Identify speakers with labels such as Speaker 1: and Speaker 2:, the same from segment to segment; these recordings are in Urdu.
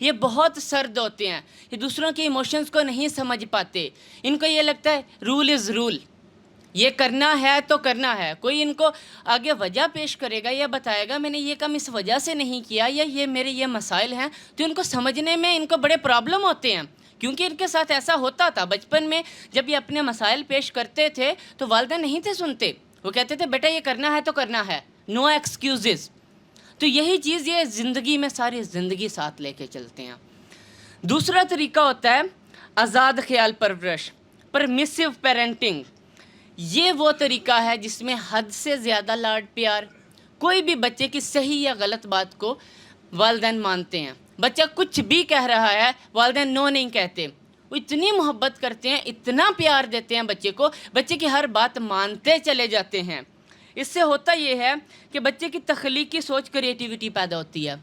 Speaker 1: یہ بہت سرد ہوتے ہیں، یہ دوسروں کے ایموشنز کو نہیں سمجھ پاتے، ان کو یہ لگتا ہے رول از رول، یہ کرنا ہے تو کرنا ہے۔ کوئی ان کو آگے وجہ پیش کرے گا یا بتائے گا میں نے یہ کام اس وجہ سے نہیں کیا یا یہ میرے یہ مسائل ہیں، تو ان کو سمجھنے میں ان کو بڑے پرابلم ہوتے ہیں، کیونکہ ان کے ساتھ ایسا ہوتا تھا بچپن میں جب یہ اپنے مسائل پیش کرتے تھے تو والدین نہیں تھے سنتے، وہ کہتے تھے بیٹا یہ کرنا ہے تو کرنا ہے، نو ایکسکیوزز۔ تو یہی چیز یہ زندگی میں ساری زندگی ساتھ لے کے چلتے ہیں۔ دوسرا طریقہ ہوتا ہے آزاد خیال پرورش، پرمیسیو پیرنٹنگ۔ یہ وہ طریقہ ہے جس میں حد سے زیادہ لاڈ پیار، کوئی بھی بچے کی صحیح یا غلط بات کو والدین مانتے ہیں، بچہ کچھ بھی کہہ رہا ہے والدین نو نہیں کہتے، وہ اتنی محبت کرتے ہیں، اتنا پیار دیتے ہیں بچے کو، بچے کی ہر بات مانتے چلے جاتے ہیں۔ اس سے ہوتا یہ ہے کہ بچے کی تخلیقی سوچ، کریٹیوٹی پیدا ہوتی ہے،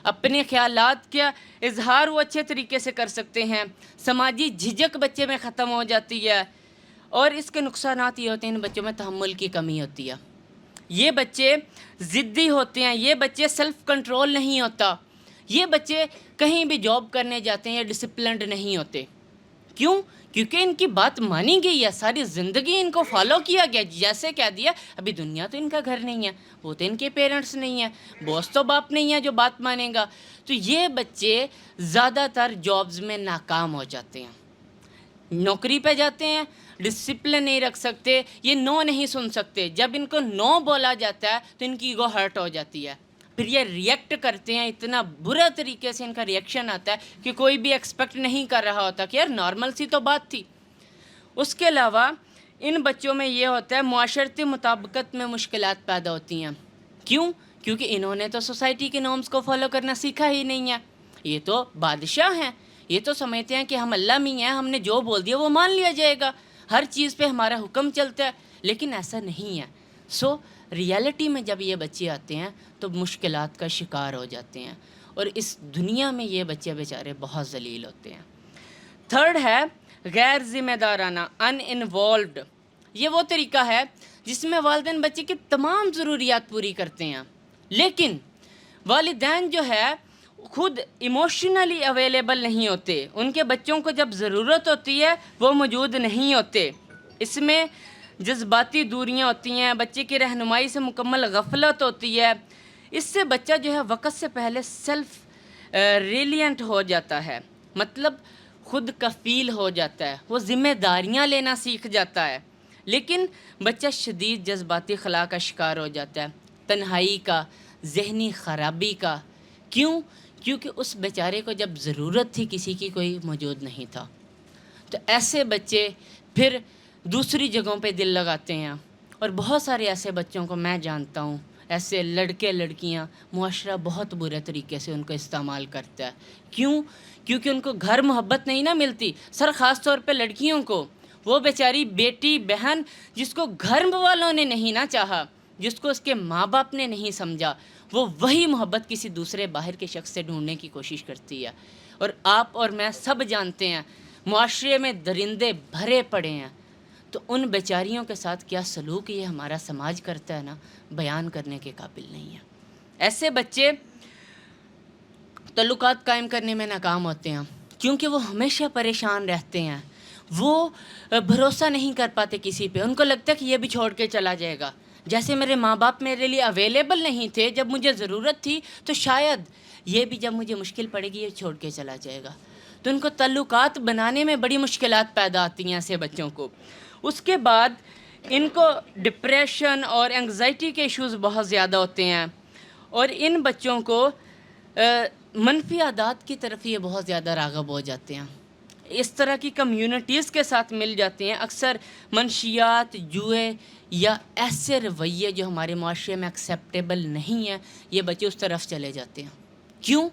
Speaker 1: اپنے خیالات کا اظہار وہ اچھے طریقے سے کر سکتے ہیں، سماجی جھجک بچے میں ختم ہو جاتی ہے، اور اس کے نقصانات یہ ہوتے ہیں ان بچوں میں تحمل کی کمی ہوتی ہے، یہ بچے ضدی ہوتے ہیں، یہ بچے سیلف کنٹرول نہیں ہوتا، یہ بچے کہیں بھی جاب کرنے جاتے ہیں یا ڈسپلنڈ نہیں ہوتے۔ کیوں؟ کیونکہ ان کی بات مانی گئی ہے، ساری زندگی ان کو فالو کیا گیا، جیسے کہہ دیا ابھی دنیا تو ان کا گھر نہیں ہے، وہ تو ان کے پیرنٹس نہیں ہیں، باس تو باپ نہیں ہے جو بات مانے گا، تو یہ بچے زیادہ تر جابز میں ناکام ہو جاتے ہیں، نوکری پہ جاتے ہیں، ڈسپلن نہیں رکھ سکتے، یہ نو نہیں سن سکتے، جب ان کو نو بولا جاتا ہے تو ان کی ایگو ہرٹ ہو جاتی ہے، پھر یہ ریئیکٹ کرتے ہیں، اتنا برا طریقے سے ان کا ریئیکشن آتا ہے کہ کوئی بھی ایکسپیکٹ نہیں کر رہا ہوتا کہ یار نارمل سی تو بات تھی۔ اس کے علاوہ ان بچوں میں یہ ہوتا ہے معاشرتی مطابقت میں مشکلات پیدا ہوتی ہیں۔ کیوں؟ کیونکہ انہوں نے تو سوسائٹی کے نارمز کو فالو کرنا سیکھا ہی نہیں ہے، یہ تو بادشاہ ہیں، یہ تو سمجھتے ہیں کہ ہم اللہ میں ہیں، ہم نے جو بول دیا وہ مان لیا جائے گا، ہر چیز پہ ہمارا حکم چلتا ہے، لیکن ایسا نہیں ہے۔ سو ریالٹی میں جب یہ بچے آتے ہیں تو مشکلات کا شکار ہو جاتے ہیں، اور اس دنیا میں یہ بچے بیچارے بہت ذلیل ہوتے ہیں۔ تھرڈ ہے غیر ذمہ دارانہ، ان انوالوڈ۔ یہ وہ طریقہ ہے جس میں والدین بچے کی تمام ضروریات پوری کرتے ہیں، لیکن والدین جو ہے خود ایموشنلی اویلیبل نہیں ہوتے، ان کے بچوں کو جب ضرورت ہوتی ہے وہ موجود نہیں ہوتے، اس میں جذباتی دوریاں ہوتی ہیں، بچے کی رہنمائی سے مکمل غفلت ہوتی ہے، اس سے بچہ جو ہے وقت سے پہلے سیلف ریلینٹ ہو جاتا ہے، مطلب خود کفیل ہو جاتا ہے، وہ ذمہ داریاں لینا سیکھ جاتا ہے، لیکن بچہ شدید جذباتی خلا کا شکار ہو جاتا ہے، تنہائی کا، ذہنی خرابی کا۔ کیوں؟ کیونکہ اس بیچارے کو جب ضرورت تھی کسی کی کوئی موجود نہیں تھا۔ تو ایسے بچے پھر دوسری جگہوں پہ دل لگاتے ہیں، اور بہت سارے ایسے بچوں کو میں جانتا ہوں، ایسے لڑکے لڑکیاں، معاشرہ بہت برے طریقے سے ان کو استعمال کرتا ہے۔ کیوں؟ کیونکہ ان کو گھر محبت نہیں نہ ملتی، سر خاص طور پہ لڑکیوں کو، وہ بیچاری بیٹی بہن جس کو گھر والوں نے نہیں نہ چاہا، جس کو اس کے ماں باپ نے نہیں سمجھا، وہ وہی محبت کسی دوسرے باہر کے شخص سے ڈھونڈنے کی کوشش کرتی ہے، اور آپ اور میں سب جانتے ہیں معاشرے میں درندے بھرے پڑے ہیں، تو ان بیچاریوں کے ساتھ کیا سلوک یہ ہمارا سماج کرتا ہے نا، بیان کرنے کے قابل نہیں ہے۔ ایسے بچے تعلقات قائم کرنے میں ناکام ہوتے ہیں، کیونکہ وہ ہمیشہ پریشان رہتے ہیں، وہ بھروسہ نہیں کر پاتے کسی پہ، ان کو لگتا ہے کہ یہ بھی چھوڑ کے چلا جائے گا، جیسے میرے ماں باپ میرے لیے اویلیبل نہیں تھے جب مجھے ضرورت تھی، تو شاید یہ بھی جب مجھے مشکل پڑے گی یہ چھوڑ کے چلا جائے گا، تو ان کو تعلقات بنانے میں بڑی مشکلات پیدا آتی ہیں ایسے بچوں کو۔ اس کے بعد ان کو ڈپریشن اور انگزائٹی کے ایشوز بہت زیادہ ہوتے ہیں، اور ان بچوں کو منفی عادات کی طرف یہ بہت زیادہ راغب ہو جاتے ہیں، اس طرح کی کمیونٹیز کے ساتھ مل جاتے ہیں، اکثر منشیات، جوئے یا ایسے رویے جو ہمارے معاشرے میں ایکسیپٹیبل نہیں ہیں، یہ بچے اس طرف چلے جاتے ہیں۔ کیوں؟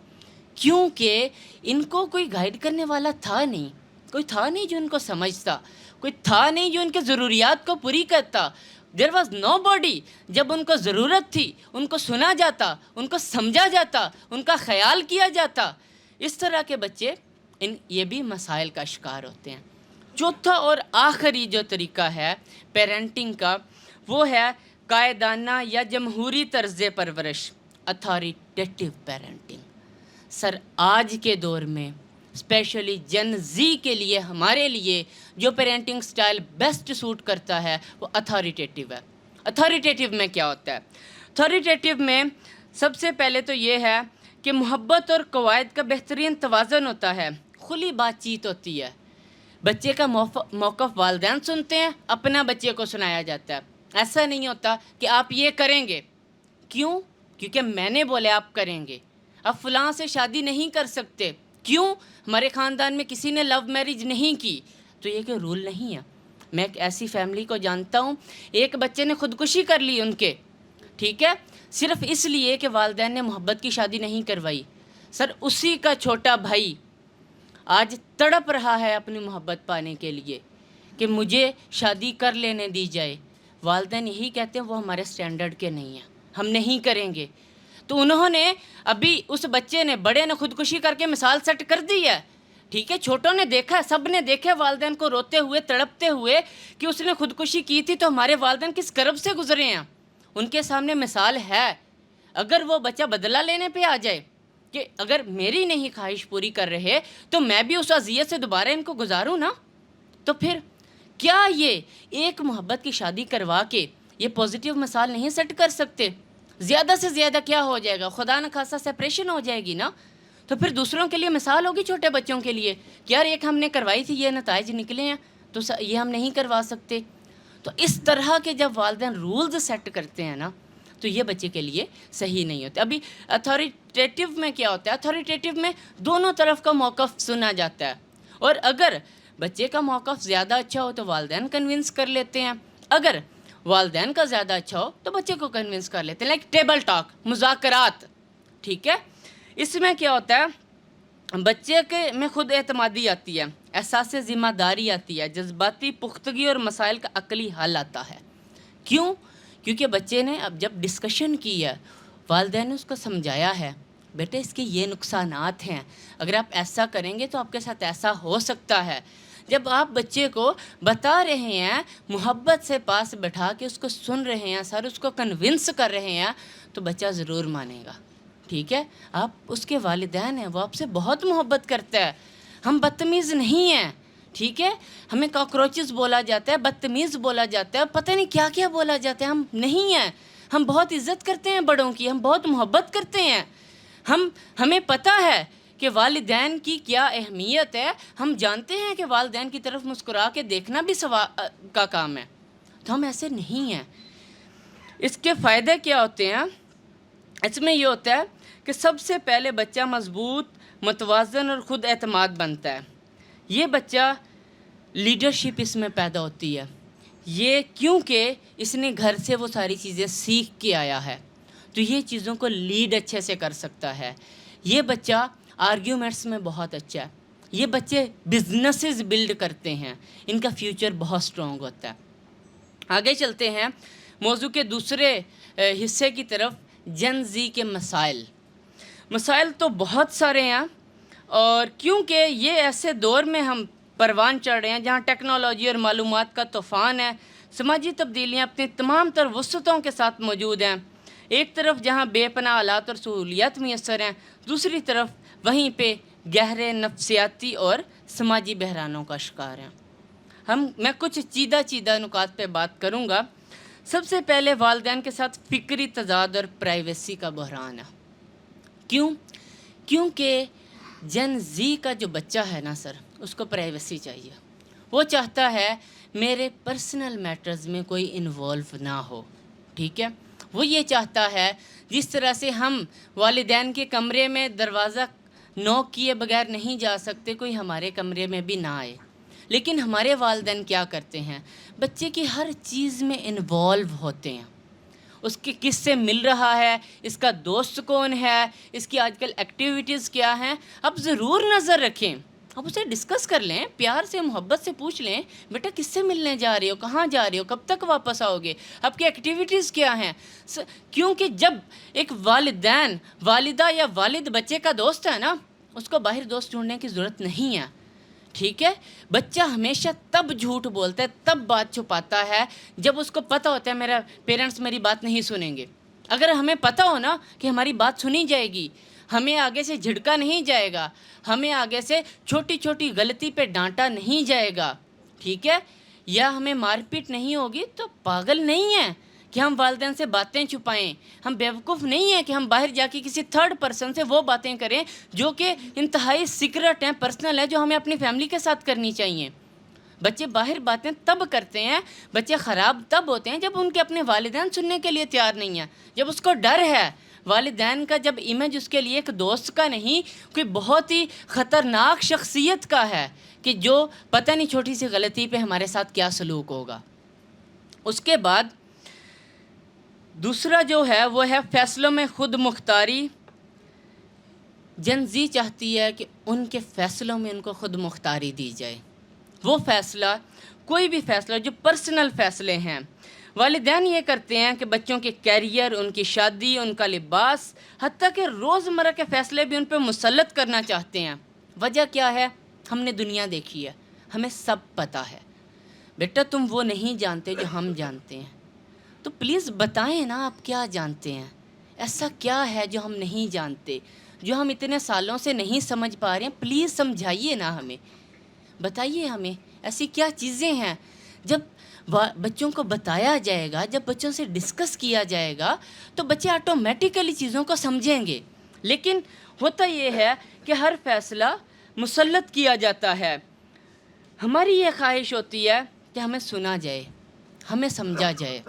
Speaker 1: کیونکہ ان کو کوئی گائیڈ کرنے والا تھا نہیں، کوئی تھا نہیں جو ان کو سمجھتا، کوئی تھا نہیں جو ان کے ضروریات کو پوری کرتا۔ دیر واز نو باڈی، جب ان کو ضرورت تھی ان کو سنا جاتا، ان کو سمجھا جاتا، ان کا خیال کیا جاتا۔ اس طرح کے بچے یہ بھی مسائل کا شکار ہوتے ہیں۔ چوتھا اور آخری جو طریقہ ہے پیرنٹنگ کا، وہ ہے قائدانہ یا جمہوری طرز پرورش، اتھارٹیٹیو پیرنٹنگ۔ سر آج کے دور میں اسپیشلی جن زی کے لیے ہمارے لیے جو پیرنٹنگ سٹائل بیسٹ سوٹ کرتا ہے وہ اتھارٹیٹیو ہے. اتھارٹیٹیو میں کیا ہوتا ہے؟ اتھارٹیٹیو میں سب سے پہلے تو یہ ہے کہ محبت اور قواعد کا بہترین توازن ہوتا ہے. کھلی بات چیت ہوتی ہے. بچے کا موقف والدین سنتے ہیں، اپنا بچے کو سنایا جاتا ہے. ایسا نہیں ہوتا کہ آپ یہ کریں گے. کیوں؟ کیونکہ میں نے بولے آپ کریں گے. آپ فلاں سے شادی نہیں کر سکتے. کیوں؟ ہمارے خاندان میں کسی نے لو میرج نہیں کی. تو یہ کہ رول نہیں ہے. میں ایک ایسی فیملی کو جانتا ہوں، ایک بچے نے خودکشی کر لی ان کے، ٹھیک ہے، صرف اس لیے کہ والدین نے محبت کی شادی نہیں کروائی. سر اسی کا چھوٹا بھائی آج تڑپ رہا ہے اپنی محبت پانے کے لیے کہ مجھے شادی کر لینے دی جائے. والدین یہی کہتے ہیں وہ ہمارے سٹینڈرڈ کے نہیں ہیں، ہم نہیں کریں گے. تو انہوں نے ابھی اس بچے نے، بڑے نے خودکشی کر کے مثال سیٹ کر دی ہے، ٹھیک ہے. چھوٹوں نے دیکھا، سب نے دیکھا والدین کو روتے ہوئے، تڑپتے ہوئے کہ اس نے خودکشی کی تھی تو ہمارے والدین کس کرب سے گزرے ہیں. ان کے سامنے مثال ہے. اگر وہ بچہ بدلہ لینے پہ آ جائے کہ اگر میری نہیں خواہش پوری کر رہے تو میں بھی اس اذیت سے دوبارہ ان کو گزاروں نا، تو پھر کیا یہ ایک محبت کی شادی کروا کے یہ پوزیٹیو مثال نہیں سیٹ کر سکتے؟ زیادہ سے زیادہ کیا ہو جائے گا؟ خدا نخواستہ سیپریشن ہو جائے گی نا. تو پھر دوسروں کے لیے مثال ہوگی، چھوٹے بچوں کے لیے کہ یار ایک ہم نے کروائی تھی، یہ نتائج نکلے ہیں، تو یہ ہم نہیں کروا سکتے. تو اس طرح کے جب والدین رولز سیٹ کرتے ہیں نا تو یہ بچے کے لیے صحیح نہیں ہوتے. ابھی اتھارٹیٹیو میں کیا ہوتا ہے؟ اتھارٹیٹیو میں دونوں طرف کا موقف سنا جاتا ہے، اور اگر بچے کا موقف زیادہ اچھا ہو تو والدین کنونس کر لیتے ہیں، اگر والدین کا زیادہ اچھا ہو تو بچے کو کنونس کر لیتے ہیں. لائک ٹیبل ٹاک، مذاکرات، ٹھیک ہے. اس میں کیا ہوتا ہے؟ بچے کے میں خود اعتمادی آتی ہے، احساس ذمہ داری آتی ہے، جذباتی پختگی اور مسائل کا عقلی حل آتا ہے. کیوں؟ کیونکہ بچے نے اب جب ڈسکشن کی ہے، والدین نے اس کو سمجھایا ہے، بیٹے اس کے یہ نقصانات ہیں، اگر آپ ایسا کریں گے تو آپ کے ساتھ ایسا ہو سکتا ہے. جب آپ بچے کو بتا رہے ہیں، محبت سے پاس بٹھا کے اس کو سن رہے ہیں، سر اس کو کنونس کر رہے ہیں، تو بچہ ضرور مانے گا. ٹھیک ہے، آپ اس کے والدین ہیں، وہ آپ سے بہت محبت کرتا ہے. ہم بدتمیز نہیں ہیں، ٹھیک ہے. ہمیں کاکروچز بولا جاتا ہے، بدتمیز بولا جاتا ہے، پتہ نہیں کیا کیا بولا جاتا ہے. ہم نہیں ہیں. ہم بہت عزت کرتے ہیں بڑوں کی، ہم بہت محبت کرتے ہیں. ہمیں پتہ ہے کہ والدین کی کیا اہمیت ہے. ہم جانتے ہیں کہ والدین کی طرف مسکرا کے دیکھنا بھی ثواب کا کام ہے. تو ہم ایسے نہیں ہیں. اس کے فائدے کیا ہوتے ہیں؟ اس میں یہ ہوتا ہے کہ سب سے پہلے بچہ مضبوط، متوازن اور خود اعتماد بنتا ہے. یہ بچہ لیڈرشپ اس میں پیدا ہوتی ہے. یہ کیونکہ اس نے گھر سے وہ ساری چیزیں سیکھ کے آیا ہے، تو یہ چیزوں کو لیڈ اچھے سے کر سکتا ہے. یہ بچہ آرگیومنٹس میں بہت اچھا ہے. یہ بچے بزنسز بلڈ کرتے ہیں، ان کا فیوچر بہت سٹرونگ ہوتا ہے. آگے چلتے ہیں موضوع کے دوسرے حصے کی طرف، جن زی کے مسائل. مسائل تو بہت سارے ہیں، اور کیونکہ یہ ایسے دور میں ہم پروان چڑھ رہے ہیں جہاں ٹیکنالوجی اور معلومات کا طوفان ہے، سماجی تبدیلیاں اپنی تمام تر وسعتوں کے ساتھ موجود ہیں. ایک طرف جہاں بے پناہ آلات اور سہولیات میسر ہیں، دوسری طرف وہیں پہ گہرے نفسیاتی اور سماجی بحرانوں کا شکار ہیں. میں کچھ چیدہ نکات پہ بات کروں گا. سب سے پہلے والدین کے ساتھ فکری تضاد اور پرائیویسی کا بحران ہے. کیونکہ جن زی کا جو بچہ ہے نا سر، اس کو پرائیویسی چاہیے. وہ چاہتا ہے میرے پرسنل میٹرز میں کوئی انوالو نہ ہو، ٹھیک ہے. وہ یہ چاہتا ہے جس طرح سے ہم والدین کے کمرے میں دروازہ نوک کیے بغیر نہیں جا سکتے، کوئی ہمارے کمرے میں بھی نہ آئے. لیکن ہمارے والدین کیا کرتے ہیں؟ بچے کی ہر چیز میں انوالو ہوتے ہیں. اس کے کس سے مل رہا ہے، اس کا دوست کون ہے، اس کی آج کل ایکٹیویٹیز کیا ہیں، آپ ضرور نظر رکھیں. آپ اسے ڈسکس کر لیں، پیار سے محبت سے پوچھ لیں، بیٹا کس سے ملنے جا رہے ہو، کہاں جا رہے ہو، کب تک واپس آؤ گے، آپ کی ایکٹیویٹیز کیا ہیں. کیونکہ جب ایک والدہ یا والد بچے کا دوست ہے نا، اس کو باہر دوست ڈھونڈنے کی ضرورت نہیں ہے. ٹھیک ہے. بچہ ہمیشہ تب جھوٹ بولتا ہے، تب بات چھپاتا ہے جب اس کو پتہ ہوتا ہے میرا پیرنٹس میری بات نہیں سنیں گے. اگر ہمیں پتہ ہو نا کہ ہماری بات سنی جائے گی، ہمیں آگے سے جھڑکا نہیں جائے گا، ہمیں آگے سے چھوٹی چھوٹی غلطی پہ ڈانٹا نہیں جائے گا، ٹھیک ہے؟ یا ہمیں مار پیٹ نہیں ہوگی تو پاگل نہیں ہیں کہ ہم والدین سے باتیں چھپائیں، ہم بیوقوف نہیں ہیں کہ ہم باہر جا کے کسی تھرڈ پرسن سے وہ باتیں کریں جو کہ انتہائی سیکرٹ ہیں، پرسنل ہیں، جو ہمیں اپنی فیملی کے ساتھ کرنی چاہیے۔ بچے باہر باتیں تب کرتے ہیں، بچے خراب تب ہوتے ہیں جب ان کے اپنے والدین سننے کے لیے تیار نہیں ہیں، جب اس کو ڈر ہے والدین کا، جب امیج اس کے لیے ایک دوست کا نہیں، کوئی بہت ہی خطرناک شخصیت کا ہے کہ جو پتہ نہیں چھوٹی سی غلطی پہ ہمارے ساتھ کیا سلوک ہوگا۔ اس کے بعد دوسرا جو ہے وہ ہے فیصلوں میں خود مختاری۔ جن زی چاہتی ہے کہ ان کے فیصلوں میں ان کو خود مختاری دی جائے، وہ فیصلہ، کوئی بھی فیصلہ جو پرسنل فیصلے ہیں۔ والدین یہ کرتے ہیں کہ بچوں کے کیریئر، ان کی شادی، ان کا لباس، حتیٰ کہ روزمرہ کے فیصلے بھی ان پہ مسلط کرنا چاہتے ہیں۔ وجہ کیا ہے؟ ہم نے دنیا دیکھی ہے، ہمیں سب پتہ ہے۔ بیٹا تم وہ نہیں جانتے جو ہم جانتے ہیں، تو پلیز بتائیں نا آپ کیا جانتے ہیں، ایسا کیا ہے جو ہم نہیں جانتے، جو ہم اتنے سالوں سے نہیں سمجھ پا رہے ہیں، پلیز سمجھائیے نا ہمیں، بتائیے ہمیں ایسی کیا چیزیں ہیں۔ جب بچوں کو بتایا جائے گا، جب بچوں سے ڈسکس کیا جائے گا تو بچے آٹومیٹیکلی چیزوں کو سمجھیں گے۔ لیکن ہوتا یہ ہے کہ ہر فیصلہ مسلط کیا جاتا ہے۔ ہماری یہ خواہش ہوتی ہے کہ ہمیں سنا جائے، ہمیں سمجھا جائے۔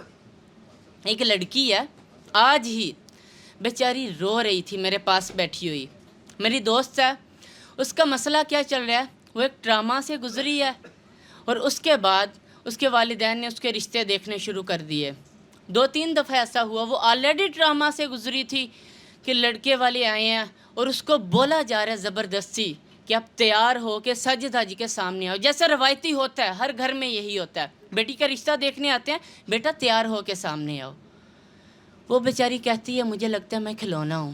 Speaker 1: ایک لڑکی ہے، آج ہی بیچاری رو رہی تھی میرے پاس بیٹھی ہوئی، میری دوست ہے۔ اس کا مسئلہ کیا چل رہا ہے؟ وہ ایک ٹراما سے گزری ہے، اور اس کے بعد اس کے والدین نے اس کے رشتے دیکھنے شروع کر دیے۔ 2-3 دفعہ ایسا ہوا، وہ آلریڈی ٹراما سے گزری تھی کہ لڑکے والے آئے ہیں اور اس کو بولا جا رہا ہے زبردستی کہ آپ تیار ہو کے ساجدہ جی کے سامنے آؤ، جیسے روایتی ہوتا ہے، ہر گھر میں یہی ہوتا ہے، بیٹی کا رشتہ دیکھنے آتے ہیں، بیٹا تیار ہو کے سامنے آؤ۔ وہ بیچاری کہتی ہے مجھے لگتا ہے میں کھلونا ہوں،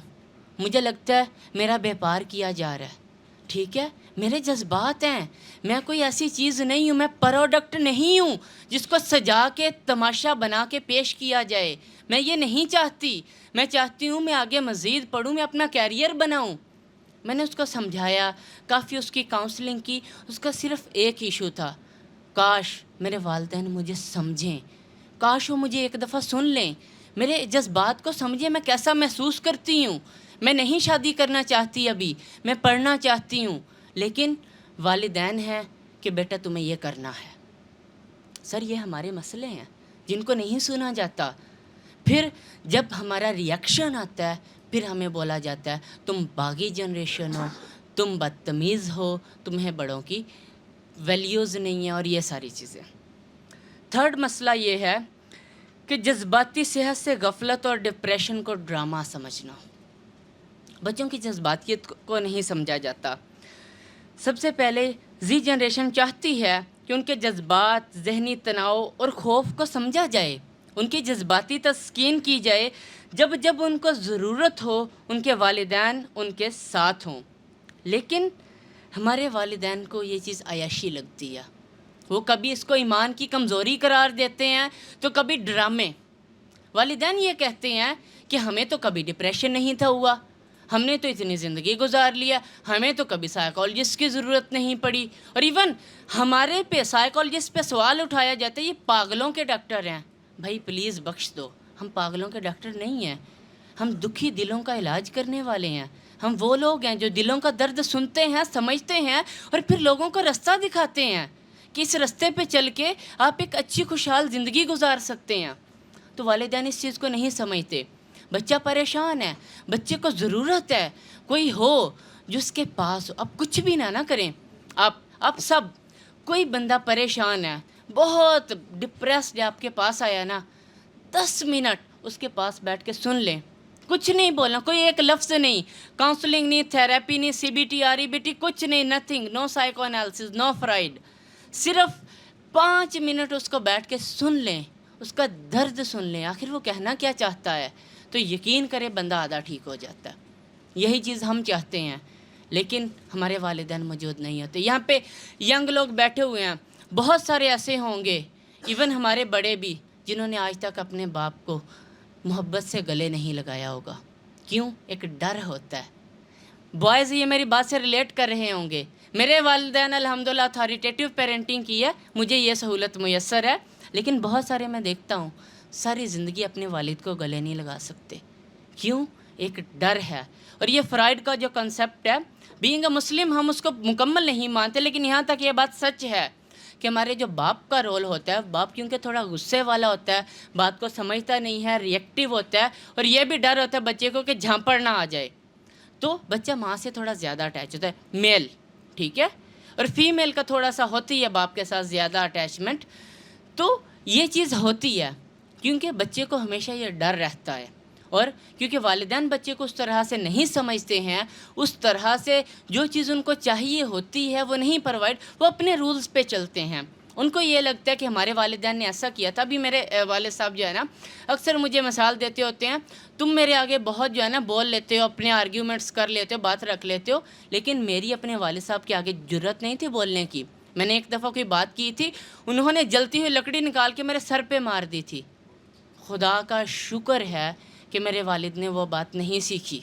Speaker 1: مجھے لگتا ہے میرا بیپار کیا جا رہا ہے، ٹھیک ہے؟ میرے جذبات ہیں، میں کوئی ایسی چیز نہیں ہوں، میں پروڈکٹ نہیں ہوں جس کو سجا کے تماشا بنا کے پیش کیا جائے۔ میں یہ نہیں چاہتی، میں چاہتی ہوں میں آگے مزید پڑھوں، میں اپنا کیریئر بناؤں۔ میں نے اس کو سمجھایا، کافی اس کی کاؤنسلنگ کی، اس کا صرف ایک ایشو تھا، کاش میرے والدین مجھے سمجھیں، کاش وہ مجھے ایک دفعہ سن لیں، میرے جذبات کو سمجھیں، میں کیسا محسوس کرتی ہوں۔ میں نہیں شادی کرنا چاہتی ابھی، میں پڑھنا چاہتی ہوں، لیکن والدین ہیں کہ بیٹا تمہیں یہ کرنا ہے۔ سر یہ ہمارے مسئلے ہیں جن کو نہیں سنا جاتا۔ پھر جب ہمارا ریئیکشن آتا ہے، پھر ہمیں بولا جاتا ہے تم باغی جنریشن ہو، تم بدتمیز ہو، تمہیں بڑوں کی ویلیوز نہیں ہیں، اور یہ ساری چیزیں۔ تھرڈ مسئلہ یہ ہے کہ جذباتی صحت سے غفلت اور ڈپریشن کو ڈرامہ سمجھنا۔ بچوں کی جذباتیت کو نہیں سمجھا جاتا۔ سب سے پہلے زی جنریشن چاہتی ہے کہ ان کے جذبات، ذہنی تناؤ اور خوف کو سمجھا جائے، ان کی جذباتی تسکین کی جائے، جب جب ان کو ضرورت ہو ان کے والدین ان کے ساتھ ہوں۔ لیکن ہمارے والدین کو یہ چیز عیاشی لگتی ہے، وہ کبھی اس کو ایمان کی کمزوری قرار دیتے ہیں تو کبھی ڈرامے۔ والدین یہ کہتے ہیں کہ ہمیں تو کبھی ڈپریشن نہیں تھا ہوا، ہم نے تو اتنی زندگی گزار لیا، ہمیں تو کبھی سائیکالوجسٹ کی ضرورت نہیں پڑی، اور ایون ہمارے پہ سائیکالوجسٹ پہ سوال اٹھایا جاتا ہے یہ پاگلوں کے ڈاکٹر ہیں۔ بھائی پلیز بخش دو، ہم پاگلوں کے ڈاکٹر نہیں ہیں، ہم دکھی دلوں کا علاج کرنے والے ہیں۔ ہم وہ لوگ ہیں جو دلوں کا درد سنتے ہیں، سمجھتے ہیں، اور پھر لوگوں کو رستہ دکھاتے ہیں کہ اس رستے پہ چل کے آپ ایک اچھی خوشحال زندگی گزار سکتے ہیں۔ تو والدین اس چیز کو نہیں سمجھتے۔ بچہ پریشان ہے، بچے کو ضرورت ہے کوئی ہو جو اس کے پاس ہو۔ اب کچھ بھی نہ کریں، آپ سب، کوئی بندہ پریشان ہے، بہت ڈپریسڈ ہے، آپ کے پاس آیا نا، 10 منٹ اس کے پاس بیٹھ کے سن لیں، کچھ نہیں بولنا، کوئی ایک لفظ نہیں، کاؤنسلنگ نہیں، تھیراپی نہیں، CBT REBT کچھ نہیں، نتھنگ، نو سائیکو انالیسس، نو فرائڈ، صرف 5 منٹ اس کو بیٹھ کے سن لیں، اس کا درد سن لیں، آخر وہ کہنا کیا چاہتا ہے، تو یقین کرے بندہ آدھا ٹھیک ہو جاتا ہے۔ یہی چیز ہم چاہتے ہیں، لیکن ہمارے والدین موجود نہیں ہوتے۔ یہاں پہ ینگ لوگ بیٹھے ہوئے ہیں، بہت سارے ایسے ہوں گے، ایون ہمارے بڑے بھی، جنہوں نے آج تک اپنے باپ کو محبت سے گلے نہیں لگایا ہوگا۔ کیوں؟ ایک ڈر ہوتا ہے، بوائز یہ میری بات سے ریلیٹ کر رہے ہوں گے. میرے والدین الحمدللہ اتھارٹیٹیو پیرنٹنگ کی ہے, مجھے یہ سہولت میسر ہے, لیکن بہت سارے میں دیکھتا ہوں ساری زندگی اپنے والد کو گلے نہیں لگا سکتے. کیوں؟ ایک ڈر ہے. اور یہ فرائڈ کا جو کنسیپٹ ہے, بینگ اے مسلم ہم اس کو مکمل نہیں مانتے, لیکن یہاں تک یہ بات سچ ہے کہ ہمارے جو باپ کا رول ہوتا ہے, باپ کیونکہ تھوڑا غصے والا ہوتا ہے, بات کو سمجھتا نہیں ہے, ریئیکٹیو ہوتا ہے, اور یہ بھی ڈر ہوتا ہے بچے کو کہ جھانپڑ نہ آ جائے, تو بچہ ماں سے تھوڑا زیادہ اٹیچ ہوتا ہے, میل, ٹھیک ہے, اور فیمیل کا تھوڑا سا ہوتی ہے باپ کے ساتھ زیادہ اٹیچمنٹ. تو یہ چیز ہوتی ہے کیونکہ بچے کو ہمیشہ یہ ڈر رہتا ہے, اور کیونکہ والدین بچے کو اس طرح سے نہیں سمجھتے ہیں, اس طرح سے جو چیز ان کو چاہیے ہوتی ہے وہ نہیں پرووائڈ, وہ اپنے رولز پہ چلتے ہیں. ان کو یہ لگتا ہے کہ ہمارے والدین نے ایسا کیا تھا. ابھی میرے والد صاحب جو ہے نا اکثر مجھے مثال دیتے ہوتے ہیں, تم میرے آگے بہت جو ہے نا بول لیتے ہو, اپنے آرگیومنٹس کر لیتے ہو, بات رکھ لیتے ہو, لیکن میری اپنے والد صاحب کے آگے جرت نہیں تھی بولنے کی. میں نے ایک دفعہ کوئی بات کی تھی, انہوں نے جلتی ہوئی لکڑی نکال کے میرے سر پہ مار دی تھی. خدا کا شکر ہے کہ میرے والد نے وہ بات نہیں سیکھی,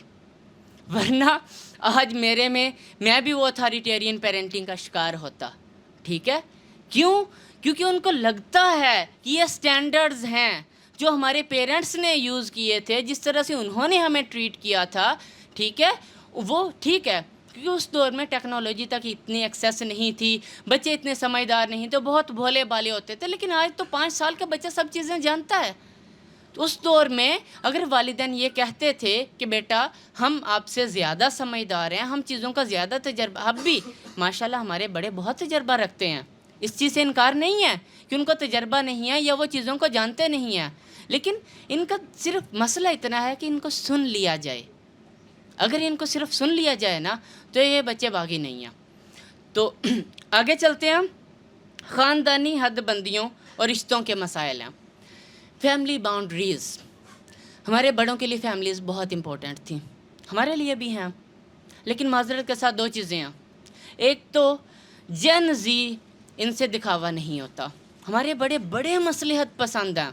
Speaker 1: ورنہ آج میں بھی وہ اتھارٹیرین پیرنٹنگ کا شکار ہوتا. ٹھیک ہے, کیوں؟ کیونکہ ان کو لگتا ہے کہ یہ سٹینڈرڈز ہیں جو ہمارے پیرنٹس نے یوز کیے تھے, جس طرح سے انہوں نے ہمیں ٹریٹ کیا تھا, ٹھیک ہے, وہ ٹھیک ہے. کیونکہ اس دور میں ٹیکنالوجی تک اتنی ایکسیس نہیں تھی, بچے اتنے سمجھدار نہیں تھے, بہت بھولے بالے ہوتے تھے, لیکن آج تو 5 سال کا بچہ سب چیزیں جانتا ہے. تو اس دور میں اگر والدین یہ کہتے تھے کہ بیٹا ہم آپ سے زیادہ سمجھدار ہیں, ہم چیزوں کا زیادہ تجربہ, اب بھی ماشاءاللہ ہمارے بڑے بہت تجربہ رکھتے ہیں, اس چیز سے انکار نہیں ہے کہ ان کو تجربہ نہیں ہے یا وہ چیزوں کو جانتے نہیں ہیں, لیکن ان کا صرف مسئلہ اتنا ہے کہ ان کو سن لیا جائے. اگر ان کو صرف سن لیا جائے نا تو یہ بچے باغی نہیں ہیں. تو آگے چلتے ہیں, خاندانی حد بندیوں اور رشتوں کے مسائل ہیں. فیملی باؤنڈریز, ہمارے بڑوں کے لیے فیملیز بہت امپورٹنٹ تھیں, ہمارے لیے بھی ہیں, لیکن معذرت کے ساتھ 2 چیزیں ہیں. ایک تو جن زی, ان سے دکھاوا نہیں ہوتا. ہمارے بڑے بڑے مصلحت پسند ہیں,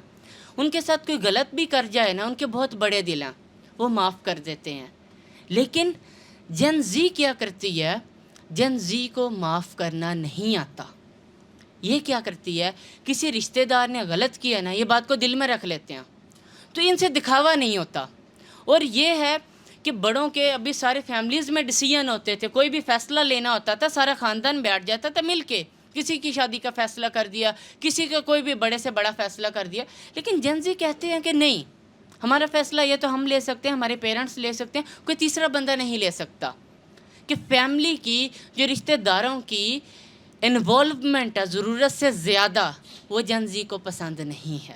Speaker 1: ان کے ساتھ کوئی غلط بھی کر جائے نا, ان کے بہت بڑے دل ہیں, وہ معاف کر دیتے ہیں. لیکن جن زی کیا کرتی ہے, جن زی کو معاف کرنا نہیں آتا. یہ کیا کرتی ہے, کسی رشتہ دار نے غلط کیا نا, یہ بات کو دل میں رکھ لیتے ہیں, تو ان سے دکھاوا نہیں ہوتا. اور یہ ہے کہ بڑوں کے ابھی سارے فیملیز میں ڈیسیژن ہوتے تھے, کوئی بھی فیصلہ لینا ہوتا تھا سارا خاندان بیٹھ جاتا تھا مل کے, کسی کی شادی کا فیصلہ کر دیا, کسی کا کوئی بھی بڑے سے بڑا فیصلہ کر دیا. لیکن جنزی کہتے ہیں کہ نہیں, ہمارا فیصلہ یہ تو ہم لے سکتے ہیں, ہمارے پیرنٹس لے سکتے ہیں, کوئی تیسرا بندہ نہیں لے سکتا. کہ فیملی کی جو رشتہ داروں کی انوالومنٹ ہے ضرورت سے زیادہ, وہ جنزی کو پسند نہیں ہے.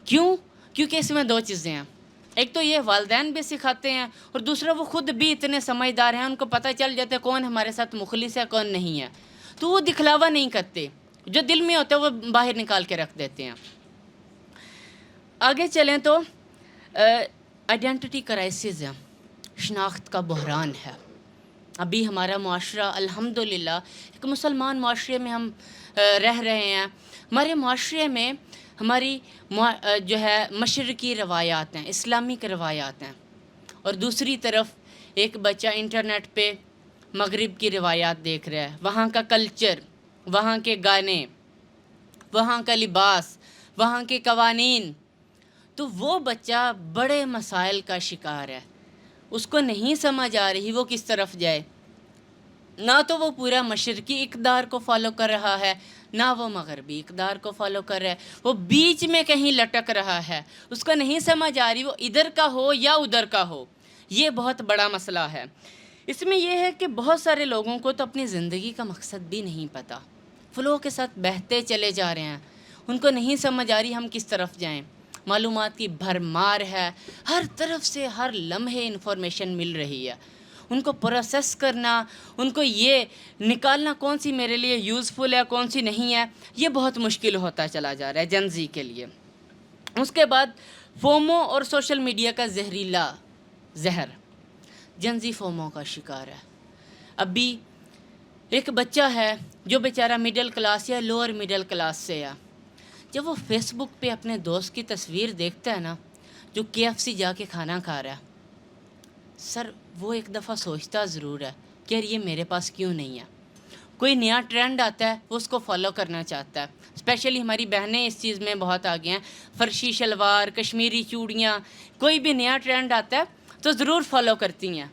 Speaker 1: کیوں؟ کیونکہ اس میں 2 چیزیں ہیں. ایک تو یہ والدین بھی سکھاتے ہیں, اور دوسرا وہ خود بھی اتنے سمجھدار ہیں, ان کو پتہ چل جاتا ہے کون ہمارے ساتھ مخلص ہے کون نہیں ہے, تو وہ دکھلاوا نہیں کرتے, جو دل میں ہوتا ہے وہ باہر نکال کے رکھ دیتے ہیں. آگے چلیں تو آئیڈینٹی کرائسس ہے, شناخت کا بحران ہے. ابھی ہمارا معاشرہ الحمدللہ ایک مسلمان معاشرے میں ہم رہ رہے ہیں. ہمارے معاشرے میں ہماری جو ہے مشرقی روایات ہیں, اسلامک روایات ہیں, اور دوسری طرف ایک بچہ انٹرنیٹ پہ مغرب کی روایات دیکھ رہا ہے, وہاں کا کلچر, وہاں کے گانے, وہاں کا لباس, وہاں کے قوانین, تو وہ بچہ بڑے مسائل کا شکار ہے. اس کو نہیں سمجھ آ رہی وہ کس طرف جائے. نہ تو وہ پورا مشرقی اقدار کو فالو کر رہا ہے, نہ وہ مغربی اقدار کو فالو کر رہا ہے, وہ بیچ میں کہیں لٹک رہا ہے. اس کو نہیں سمجھ آ رہی وہ ادھر کا ہو یا ادھر کا ہو. یہ بہت بڑا مسئلہ ہے. اس میں یہ ہے کہ بہت سارے لوگوں کو تو اپنی زندگی کا مقصد بھی نہیں پتہ, فلو کے ساتھ بہتے چلے جا رہے ہیں, ان کو نہیں سمجھ آ رہی ہم کس طرف جائیں. معلومات کی بھرمار ہے, ہر طرف سے ہر لمحے انفارمیشن مل رہی ہے. ان کو پروسیس کرنا, ان کو یہ نکالنا کون سی میرے لیے یوزفل ہے کون سی نہیں ہے, یہ بہت مشکل ہوتا چلا جا رہا ہے جنزی کے لیے. اس کے بعد فومو اور سوشل میڈیا کا زہریلا زہر, جنزی فومو کا شکار ہے. ابھی ایک بچہ ہے جو بیچارہ مڈل کلاس یا لوور مڈل کلاس سے ہے, جب وہ فیس بک پہ اپنے دوست کی تصویر دیکھتا ہے نا جو KFC جا کے کھانا کھا رہا ہے, سر وہ ایک دفعہ سوچتا ضرور ہے کہ یار یہ میرے پاس کیوں نہیں ہے. کوئی نیا ٹرینڈ آتا ہے وہ اس کو فالو کرنا چاہتا ہے. اسپیشلی ہماری بہنیں اس چیز میں بہت آگے ہیں. فرشی شلوار، کشمیری چوڑیاں، کوئی بھی نیا ٹرینڈ آتا ہے تو ضرور فالو کرتی ہیں.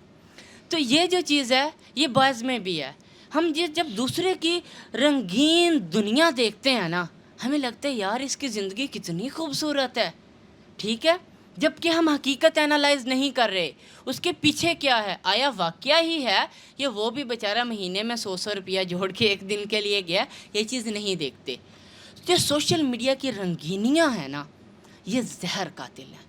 Speaker 1: تو یہ جو چیز ہے یہ بوائز میں بھی ہے. ہم جب دوسرے کی رنگین دنیا دیکھتے ہیں نا، ہمیں لگتا ہے یار اس کی زندگی کتنی خوبصورت ہے. ٹھیک ہے، جب کہ ہم حقیقت انالائز نہیں کر رہے اس کے پیچھے کیا ہے. آیا واقعہ ہی ہے یا وہ بھی بیچارہ مہینے میں 100 روپیہ جوڑ کے ایک دن کے لیے گیا؟ یہ چیز نہیں دیکھتے. جو سوشل میڈیا کی رنگینیاں ہیں نا، یہ زہر قاتل ہے.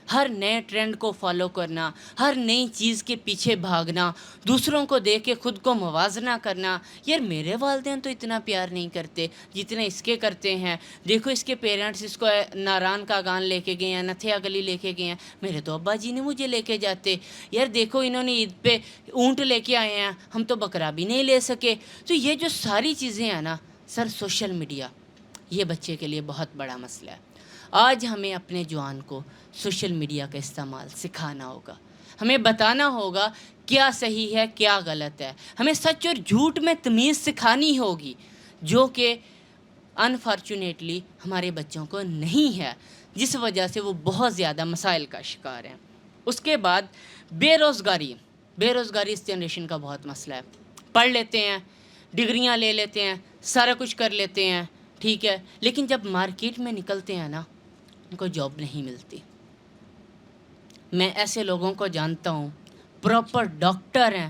Speaker 1: ہر نئے ٹرینڈ کو فالو کرنا، ہر نئی چیز کے پیچھے بھاگنا، دوسروں کو دیکھ کے خود کو موازنہ کرنا. یار میرے والدین تو اتنا پیار نہیں کرتے جتنے اس کے کرتے ہیں. دیکھو اس کے پیرنٹس اس کو ناران کا گان لے کے گئے ہیں، نتھیا گلی لے کے گئے ہیں، میرے تو ابا جی نے مجھے لے کے جاتے. یار دیکھو انہوں نے عید پہ اونٹ لے کے آئے ہیں، ہم تو بکرا بھی نہیں لے سکے. تو یہ جو ساری چیزیں ہیں نا سر، سوشل میڈیا یہ بچے کے لیے بہت بڑا مسئلہ ہے. آج ہمیں اپنے جوان کو سوشل میڈیا کا استعمال سکھانا ہوگا. ہمیں بتانا ہوگا کیا صحیح ہے کیا غلط ہے. ہمیں سچ اور جھوٹ میں تمیز سکھانی ہوگی، جو کہ انفارچونیٹلی ہمارے بچوں کو نہیں ہے، جس وجہ سے وہ بہت زیادہ مسائل کا شکار ہیں. اس کے بعد بے روزگاری اس جنریشن کا بہت مسئلہ ہے. پڑھ لیتے ہیں، ڈگریاں لے لیتے ہیں، سارا کچھ کر لیتے ہیں، ٹھیک ہے، لیکن جب مارکیٹ میں نکلتے ہیں نا ان کو جاب نہیں ملتی. میں ایسے لوگوں کو جانتا ہوں، پراپر ڈاکٹر ہیں،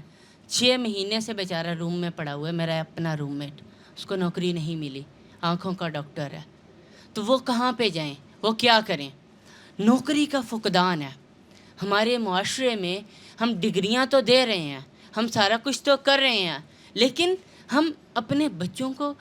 Speaker 1: 6 مہینے سے بیچارہ روم میں پڑا ہوا ہے. میرا اپنا روم میٹ، اس کو نوکری نہیں ملی، آنکھوں کا ڈاکٹر ہے. تو وہ کہاں پہ جائیں، وہ کیا کریں؟ نوکری کا فقدان ہے ہمارے معاشرے میں. ہم ڈگریاں تو دے رہے ہیں، ہم سارا کچھ تو کر رہے ہیں، لیکن ہم اپنے بچوں کو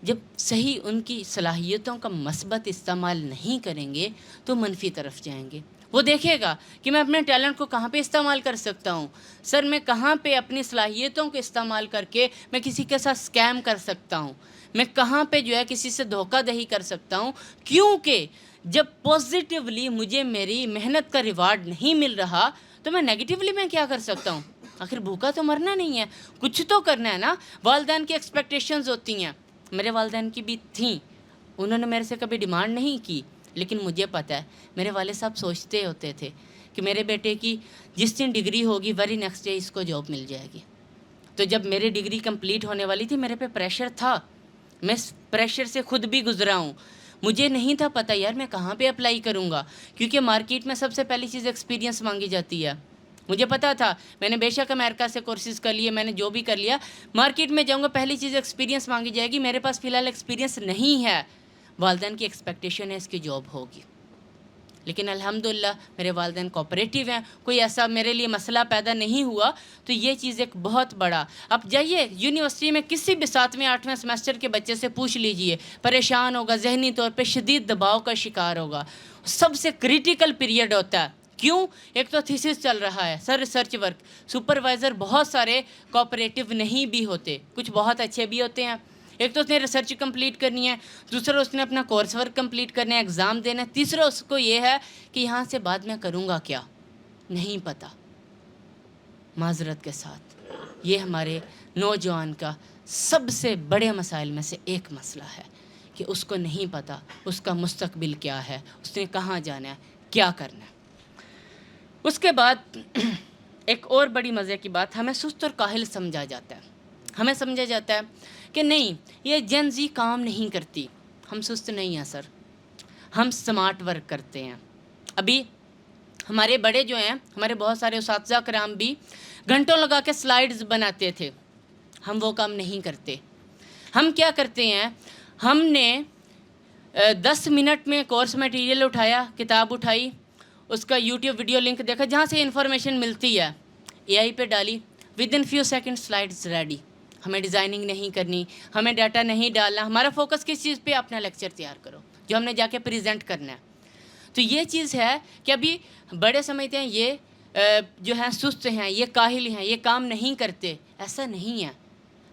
Speaker 1: جب صحیح ان کی صلاحیتوں کا مثبت استعمال نہیں کریں گے تو منفی طرف جائیں گے. وہ دیکھے گا کہ میں اپنے ٹیلنٹ کو کہاں پہ استعمال کر سکتا ہوں. سر میں کہاں پہ اپنی صلاحیتوں کو استعمال کر کے میں کسی کے ساتھ اسکیم کر سکتا ہوں، میں کہاں پہ جو ہے کسی سے دھوکہ دہی کر سکتا ہوں. کیونکہ جب پازیٹیولی مجھے میری محنت کا ریوارڈ نہیں مل رہا تو میں نیگیٹیولی میں کیا کر سکتا ہوں؟ آخر بھوکا تو مرنا نہیں ہے، کچھ تو کرنا ہے نا. والدین کی ایکسپیکٹیشنز ہوتی ہیں، میرے والدین کی بھی تھیں، انہوں نے میرے سے کبھی ڈیمانڈ نہیں کی، لیکن مجھے پتہ ہے میرے والد صاحب سوچتے ہوتے تھے کہ میرے بیٹے کی جس دن ڈگری ہوگی ویری نیکسٹ ڈے اس کو جاب مل جائے گی. تو جب میری ڈگری کمپلیٹ ہونے والی تھی میرے پہ پریشر تھا، میں اس پریشر سے خود بھی گزرا ہوں. مجھے نہیں تھا پتہ یار میں کہاں پہ اپلائی کروں گا، کیونکہ مارکیٹ میں سب سے پہلی چیز ایکسپیرینس مانگی جاتی ہے. مجھے پتا تھا، میں نے بے شک امریکہ سے کورسز کر لیے، میں نے جو بھی کر لیا، مارکیٹ میں جاؤں گا پہلی چیز ایکسپیرینس مانگی جائے گی. میرے پاس فی الحال ایکسپیرینس نہیں ہے، والدین کی ایکسپیکٹیشن ہے اس کی جاب ہوگی. لیکن الحمدللہ میرے والدین کوآپریٹیو ہیں، کوئی ایسا میرے لیے مسئلہ پیدا نہیں ہوا. تو یہ چیز ایک بہت بڑا. اب جائیے یونیورسٹی میں کسی بھی 7ویں 8ویں سمیسٹر کے بچے سے پوچھ لیجئے، پریشان ہوگا، ذہنی طور پہ شدید دباؤ کا شکار ہوگا. سب سے کریٹیکل پیریڈ ہوتا ہے. کیوں؟ ایک تو تھیسس چل رہا ہے، سر ریسرچ ورک، سپروائزر بہت سارے کوآپریٹیو نہیں بھی ہوتے، کچھ بہت اچھے بھی ہوتے ہیں. ایک تو اس نے ریسرچ کمپلیٹ کرنی ہے، دوسرا اس نے اپنا کورس ورک کمپلیٹ کرنا ہے، ایگزام دینا ہے، تیسرا اس کو یہ ہے کہ یہاں سے بعد میں کروں گا کیا، نہیں پتہ. معذرت کے ساتھ یہ ہمارے نوجوان کا سب سے بڑے مسائل میں سے ایک مسئلہ ہے کہ اس کو نہیں پتہ اس کا مستقبل کیا ہے، اس نے کہاں جانا ہے، کیا کرنا ہے. اس کے بعد ایک اور بڑی مزے کی بات، ہمیں سست اور کاہل سمجھا جاتا ہے. ہمیں سمجھا جاتا ہے کہ نہیں یہ جن زی کام نہیں کرتی. ہم سست نہیں ہیں سر، ہم سمارٹ ورک کرتے ہیں. ابھی ہمارے بڑے جو ہیں، ہمارے بہت سارے اساتذہ کرام بھی گھنٹوں لگا کے سلائیڈز بناتے تھے، ہم وہ کام نہیں کرتے. ہم کیا کرتے ہیں، ہم نے 10 منٹ میں کورس میٹیریل اٹھایا، کتاب اٹھائی، اس کا یوٹیوب ویڈیو لنک دیکھا جہاں سے انفارمیشن ملتی ہے، اے آئی پہ ڈالی، ودن فیو سیکنڈ سلائیڈز ریڈی. ہمیں ڈیزائننگ نہیں کرنی، ہمیں ڈاٹا نہیں ڈالنا، ہمارا فوکس کس چیز پہ، اپنا لیکچر تیار کرو جو ہم نے جا کے پریزنٹ کرنا ہے. تو یہ چیز ہے کہ ابھی بڑے سمجھتے ہیں یہ جو ہیں سست ہیں، یہ کاہل ہیں، یہ کام نہیں کرتے. ایسا نہیں ہے،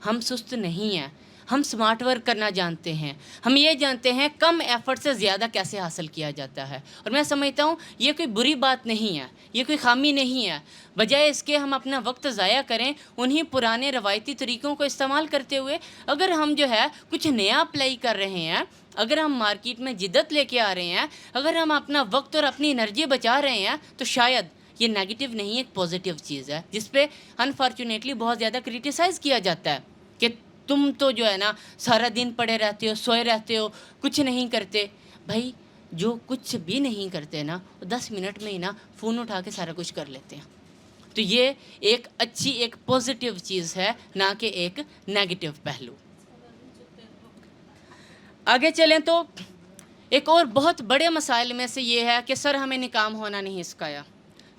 Speaker 1: ہم سست نہیں ہیں. ہم سمارٹ ورک کرنا جانتے ہیں، ہم یہ جانتے ہیں کم ایفرٹ سے زیادہ کیسے حاصل کیا جاتا ہے، اور میں سمجھتا ہوں یہ کوئی بری بات نہیں ہے، یہ کوئی خامی نہیں ہے، بجائے اس کے ہم اپنا وقت ضائع کریں انہی پرانے روایتی طریقوں کو استعمال کرتے ہوئے اگر ہم جو ہے کچھ نیا اپلائی کر رہے ہیں، اگر ہم مارکیٹ میں جدت لے کے آ رہے ہیں، اگر ہم اپنا وقت اور اپنی انرجی بچا رہے ہیں، تو شاید یہ نیگیٹو نہیں، ایک پازیٹیو چیز ہے جس پہ انفارچونیٹلی بہت زیادہ کرٹیسائز کیا جاتا ہے کہ تم تو جو ہے نا سارا دن پڑے رہتے ہو، سوئے رہتے ہو، کچھ نہیں کرتے۔ بھائی جو کچھ بھی نہیں کرتے نا 10 منٹ میں ہی نا فون اٹھا کے سارا کچھ کر لیتے ہیں، تو یہ ایک اچھی ایک پازیٹیو چیز ہے، نہ کہ ایک نیگیٹو پہلو۔ آگے چلیں تو ایک اور بہت بڑے مسائل میں سے یہ ہے کہ سر ہمیں ناکام ہونا نہیں سکھایا،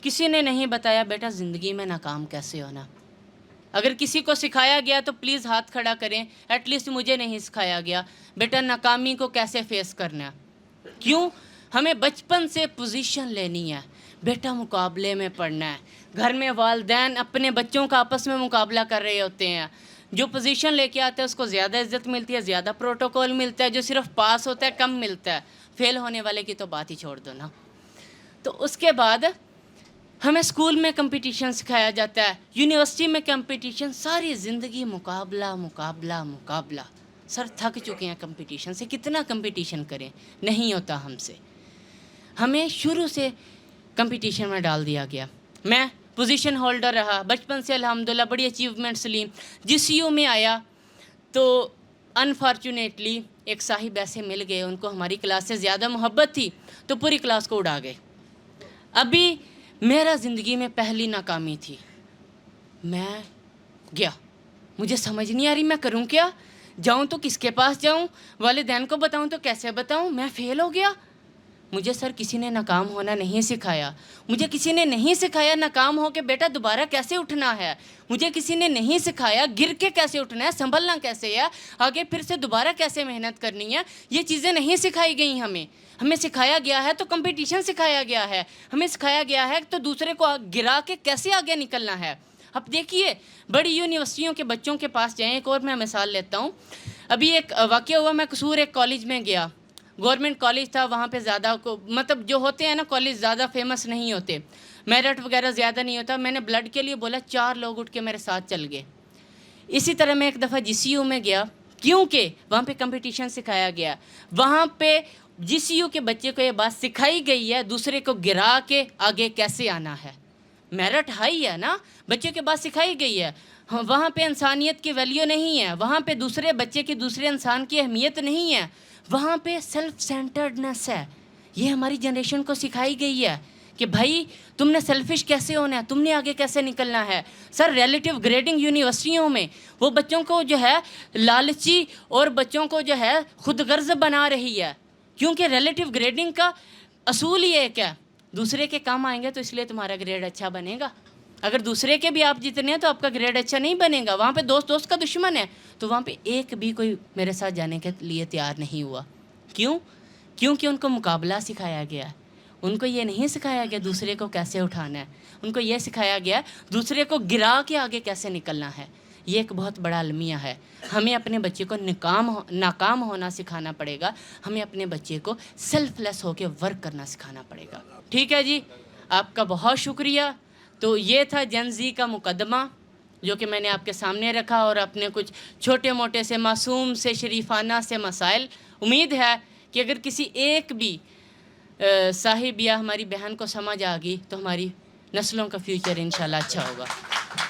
Speaker 1: کسی نے نہیں بتایا بیٹا زندگی میں ناکام کیسے ہونا۔ اگر کسی کو سکھایا گیا تو پلیز ہاتھ کھڑا کریں، ایٹ لیسٹ مجھے نہیں سکھایا گیا بیٹا ناکامی کو کیسے فیس کرنا ہے۔ کیوں؟ ہمیں بچپن سے پوزیشن لینی ہے، بیٹا مقابلے میں پڑھنا ہے۔ گھر میں والدین اپنے بچوں کا آپس میں مقابلہ کر رہے ہوتے ہیں، جو پوزیشن لے کے آتا ہے اس کو زیادہ عزت ملتی ہے، زیادہ پروٹوکول ملتا ہے، جو صرف پاس ہوتا ہے کم ملتا ہے، فیل ہونے والے کی تو بات ہی چھوڑ دو نا۔ تو اس کے بعد ہمیں اسکول میں کمپٹیشن سکھایا جاتا ہے، یونیورسٹی میں کمپٹیشن، ساری زندگی مقابلہ مقابلہ مقابلہ۔ سر تھک چکے ہیں کمپٹیشن سے، کتنا کمپٹیشن کریں، نہیں ہوتا ہم سے۔ ہمیں شروع سے کمپٹیشن میں ڈال دیا گیا۔ میں پوزیشن ہولڈر رہا بچپن سے الحمدللہ، بڑی اچیومنٹس لی، جس یو میں آیا تو انفارچونیٹلی ایک صاحب ایسے مل گئے، ان کو ہماری کلاس سے زیادہ محبت تھی تو پوری کلاس کو اڑا گئے۔ ابھی میرا زندگی میں پہلی ناکامی تھی، میں گیا، مجھے سمجھ نہیں آ رہی میں کروں کیا، جاؤں تو کس کے پاس جاؤں، والدین کو بتاؤں تو کیسے بتاؤں، میں فیل ہو گیا۔ مجھے سر کسی نے ناکام ہونا نہیں سکھایا، مجھے کسی نے نہیں سکھایا ناکام ہو کے بیٹا دوبارہ کیسے اٹھنا ہے، مجھے کسی نے نہیں سکھایا گر کے کیسے اٹھنا ہے، سنبھلنا کیسے ہے، آگے پھر سے دوبارہ کیسے محنت کرنی ہے، یہ چیزیں نہیں سکھائی گئیں ہمیں سکھایا گیا ہے تو کمپٹیشن سکھایا گیا ہے، ہمیں سکھایا گیا ہے تو دوسرے کو گرا کے کیسے آگے نکلنا ہے۔ اب دیکھیے بڑی یونیورسٹیوں کے بچوں کے پاس جائیں، ایک اور میں مثال لیتا ہوں، ابھی ایک واقعہ ہوا، میں قصور ایک کالج میں گیا، گورنمنٹ کالج تھا، وہاں پہ زیادہ مطلب جو ہوتے ہیں نا کالج زیادہ فیمس نہیں ہوتے، میرٹ وغیرہ زیادہ نہیں ہوتا، میں نے بلڈ کے لیے بولا، 4 لوگ اٹھ کے میرے ساتھ چل گئے۔ اسی طرح میں ایک دفعہ جی سی یو میں گیا، کیونکہ وہاں پہ کمپٹیشن سکھایا گیا، وہاں پہ جی سی یو کے بچے کو یہ بات سکھائی گئی ہے دوسرے کو گرا کے آگے کیسے آنا ہے، میرٹ ہائی ہے نا، بچے کے بعد سکھائی گئی ہے، وہاں پہ انسانیت کی ویلیو نہیں ہے، وہاں پہ دوسرے بچے کی دوسرے انسان کی اہمیت نہیں ہے، وہاں پہ سیلف سینٹرڈنس ہے۔ یہ ہماری جنریشن کو سکھائی گئی ہے کہ بھائی تم نے سیلفش کیسے ہونا ہے، تم نے آگے کیسے نکلنا ہے۔ سر ریلیٹیو گریڈنگ یونیورسٹیوں میں وہ بچوں کو جو ہے لالچی اور بچوں کو جو ہے خود غرض بنا رہی ہے، کیونکہ ریلیٹیو گریڈنگ کا اصول ہی ایک ہے، دوسرے کے کام آئیں گے تو اس لیے تمہارا گریڈ اچھا بنے گا، اگر دوسرے کے بھی آپ جتنے ہیں تو آپ کا گریڈ اچھا نہیں بنے گا، وہاں پہ دوست کا دشمن ہے، تو وہاں پہ ایک بھی کوئی میرے ساتھ جانے کے لیے تیار نہیں ہوا۔ کیوں؟ کیونکہ ان کو مقابلہ سکھایا گیا ہے، ان کو یہ نہیں سکھایا گیا دوسرے کو کیسے اٹھانا ہے، ان کو یہ سکھایا گیا دوسرے کو گرا کے آگے کیسے نکلنا ہے۔ یہ ایک بہت بڑا المیہ ہے، ہمیں اپنے بچے کو ناکام ہونا سکھانا پڑے گا، ہمیں اپنے بچے کو سیلف لیس ہو کے ورک کرنا سکھانا پڑے گا۔ ٹھیک ہے جی، آپ کا بہت شکریہ۔ تو یہ تھا جن زی کا مقدمہ جو کہ میں نے آپ کے سامنے رکھا، اور اپنے کچھ چھوٹے موٹے سے معصوم سے شریفانہ سے مسائل۔ امید ہے کہ اگر کسی ایک بھی صاحب یا ہماری بہن کو سمجھ آ گئی تو ہماری نسلوں کا فیوچر انشاءاللہ اچھا ہوگا۔